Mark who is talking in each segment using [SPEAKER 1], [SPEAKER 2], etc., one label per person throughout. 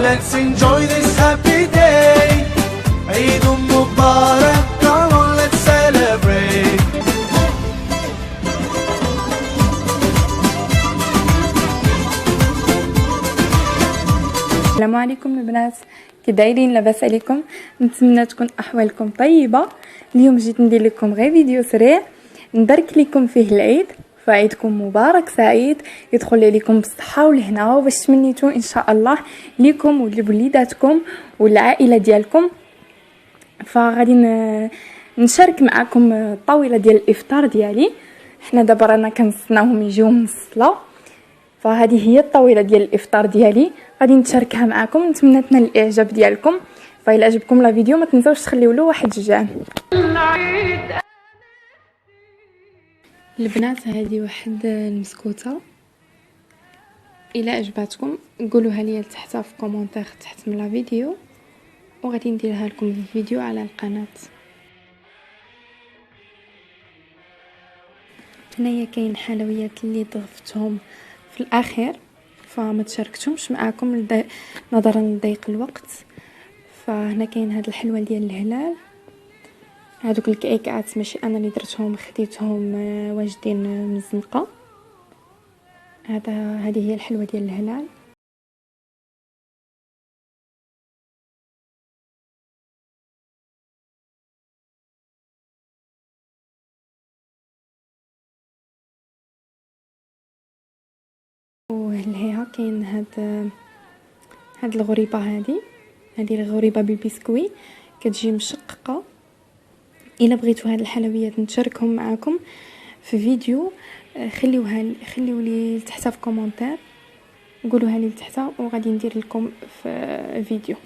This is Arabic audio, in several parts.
[SPEAKER 1] let's enjoy this happy day. عيد مبارك, come on let's celebrate.
[SPEAKER 2] السلام عليكم البنات، كي دايرين؟ لاباس عليكم؟ نتمنى تكون احوالكم طيبه. اليوم جيت ندير لكم غير فيديو سريع نبارك لكم فيه العيد، فعيدكم مبارك سعيد، يدخل عليكم بالصحه والهنا وباش تمنيتو ان شاء الله ليكم ولوليداتكم والعائله ديالكم. فغادي نشارك معكم الطاوله ديال الافطار ديالي. حنا دابا رانا كنستناوهم يجيو من الصلاه، فهذه هي الطاوله ديال الافطار ديالي، غادي نشاركها معكم. نتمنى تنال الاعجاب ديالكم، فإلا عجبكم لا فيديو ما تنساوش تخليو له واحد جيم. البنات هذه واحد المسكوته، الا عجباتكم قولوها لي تحت في كومونتير تحت من لا فيديو، وغادي نديرها لكم في فيديو على القناه. هنايا كاين حلويات اللي ضفتهم في الاخير فما تشاركتهمش معاكم نظرا لضيق الوقت. فهنا كاين هاد الحلوه ديال الهلال، هادوك الكعكات ماشي انا اللي درتهم، خديتهم واجدين من الزنقه. هذه هي الحلوه ديال الهلال. وهلها كاين هاد الغريبه، هذه الغريبه بالبسكوي كتجي مشققه. الا بغيتوا هاد الحلويات نشاركهم معكم في فيديو خليو لي تحت في كومونتير، قولوها لي تحت وغادي ندير لكم في فيديو.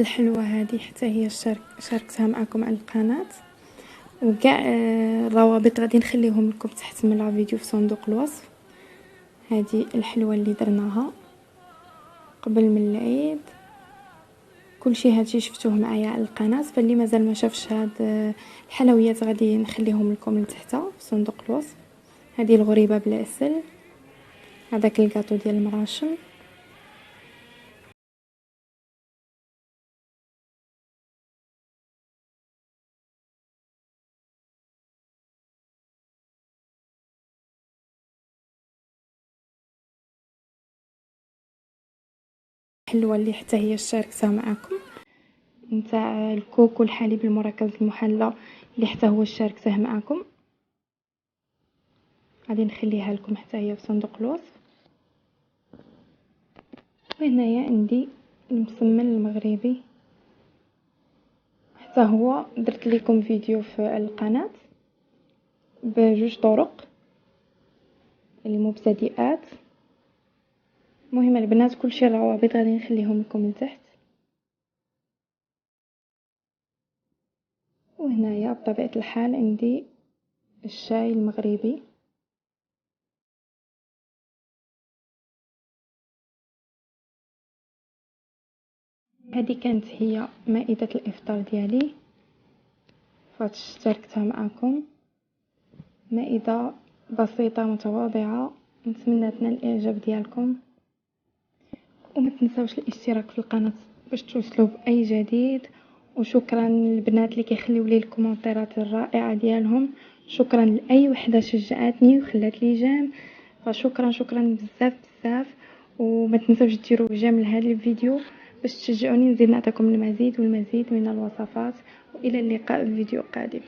[SPEAKER 2] الحلوه هذه حتى هي شاركتها معكم على القناه، وكاع الروابط غادي نخليهم لكم تحت من الفيديو في صندوق الوصف. هذه الحلوه اللي درناها قبل من العيد، كلشي هادشي شفتوه معايا على القناه. فاللي مازال ما شافش هاد الحلويات غادي نخليهم لكم لتحت في صندوق الوصف. هذه الغريبه بالعسل، هذاك الكاطو ديال المراشم. الحلوه اللي حتى هي شاركتها معكم نتاع الكوكو الحليب المركز المحلى اللي حتى هو شاركته معكم، غادي نخليها لكم حتى هي في صندوق الوصف. وهنايا عندي المسمن المغربي، حتى هو درت لكم فيديو في القناه بجوج طرق المبتدئات. مهم البنات كلشي الروابط غادي نخليهم لكم من تحت. وهنايا بطبيعه الحال عندي الشاي المغربي. هذه كانت هي مائدة الإفطار ديالي، فاشتركتها معكم. مائدة بسيطة متواضعة، نتمنى تنال الإعجاب ديالكم. وما تنساوش الاشتراك في القناة باش توصلوا بأي جديد. وشكرا للبنات اللي كيخليو لي الكومنتات الرائعة ديالهم، شكرا لأي وحدة شجعتني وخلات لي جيم، فشكرا بزاف بزاف. وما تنساوش ديروا جيم لهذا الفيديو باش تشجعوني نزيد نعطيكم المزيد والمزيد من الوصفات. والى اللقاء في فيديو قادم.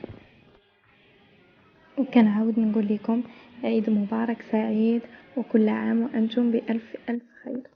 [SPEAKER 2] وكنعاود نقول لكم عيد مبارك سعيد، وكل عام وانتم بألف ألف خير.